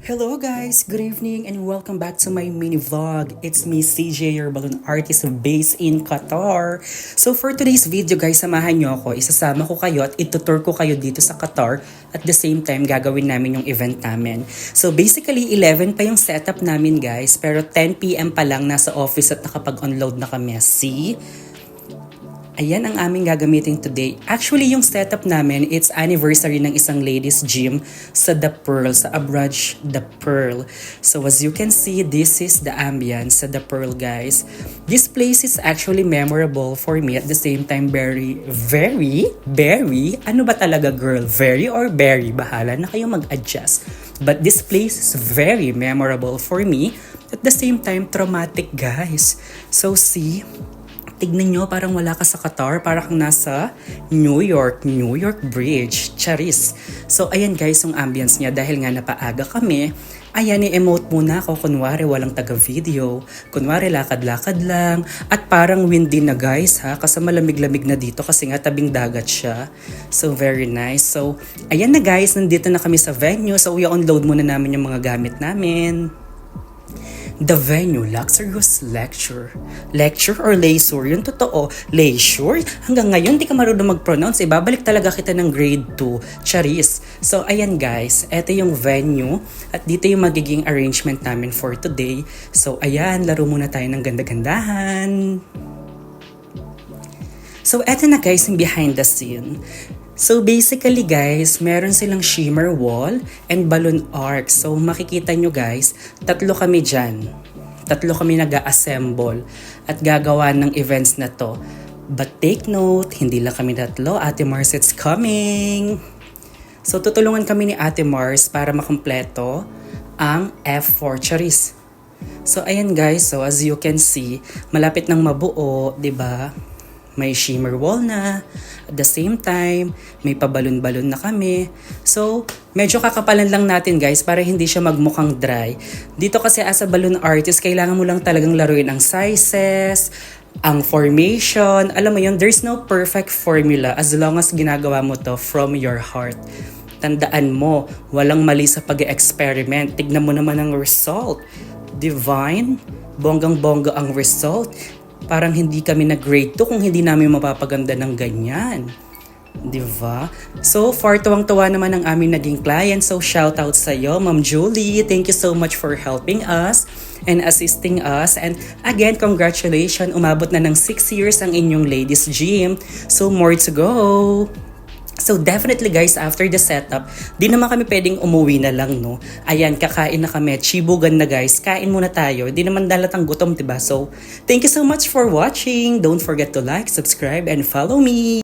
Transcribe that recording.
Hello guys, good evening and welcome back to my mini vlog. It's me CJ, your balloon artist based in Qatar. So for today's video guys, samahan nyo ako. Isasama ko kayo at itutur ko kayo dito sa Qatar. At the same time, gagawin namin yung event namin. So basically, 11 pa yung setup namin guys. Pero 10 PM pa lang nasa office at nakapag-unload na kami. See? Ayan ang aming gagamitin today. Actually, yung setup namin, it's anniversary ng isang ladies gym sa The Pearl, sa Abraj The Pearl. So as you can see, this is the ambience sa The Pearl, guys. This place is actually memorable for me, at the same time very, ano ba talaga girl? Very or very? Bahala na kayo mag-adjust. But this place is very memorable for me, at the same time traumatic, guys. So see, tignan nyo, parang wala ka sa Qatar, parang kang nasa New York Bridge, charis. So ayan guys, yung ambience niya, dahil nga napaaga kami, ayan, i-emote muna ako, kunwari walang taga-video, kunwari lakad-lakad lang, at parang windy na guys ha, kasi malamig-lamig na dito kasi nga tabing dagat siya. So very nice. So ayan na guys, nandito na kami sa venue, so i-unload muna namin yung mga gamit namin. The venue, luxurious lecture or leisure, yung totoo, leisure. Hanggang ngayon, di ka marunong mag-pronounce, babalik talaga kita ng grade 2, charis. So, ayan guys, eto yung venue, at dito yung magiging arrangement namin for today. So, ayan, laro muna tayo ng ganda-gandahan. So, eto na guys, yung behind the scene. So basically guys, meron silang shimmer wall and balloon arc. So makikita nyo guys, tatlo kami dyan. Tatlo kami nag-assemble at gagawa ng events na to. But take note, hindi lang kami tatlo. Ate Mars, it's coming! So tutulungan kami ni Ate Mars para makumpleto ang F4 charis. So ayan guys, so as you can see, malapit nang mabuo, 'di ba? May shimmer wall na. At the same time, may pabalon-balon na kami. So, medyo kakapalan lang natin guys para hindi siya magmukhang dry. Dito kasi as a balloon artist, kailangan mo lang talagang laruin ang sizes, ang formation. Alam mo yun, there's no perfect formula as long as ginagawa mo to from your heart. Tandaan mo, walang mali sa pag-experiment. Tignan mo naman ang result. Divine, bonggang-bongga ang result. Parang hindi kami nag-grade 2 kung hindi namin mapapaganda ng ganyan. Diba? So, far tuwang-tuwa naman ang aming naging client. So, shout out sa iyo, Ma'am Julie. Thank you so much for helping us and assisting us. And again, congratulations. Umabot na ng 6 years ang inyong ladies gym. So, more to go. So definitely guys, after the setup, di naman kami pwedeng umuwi na lang, no? Ayan, kakain na kami, chibugan na guys, kain muna tayo. Di naman dalatang gutom, diba? So, thank you so much for watching. Don't forget to like, subscribe, and follow me.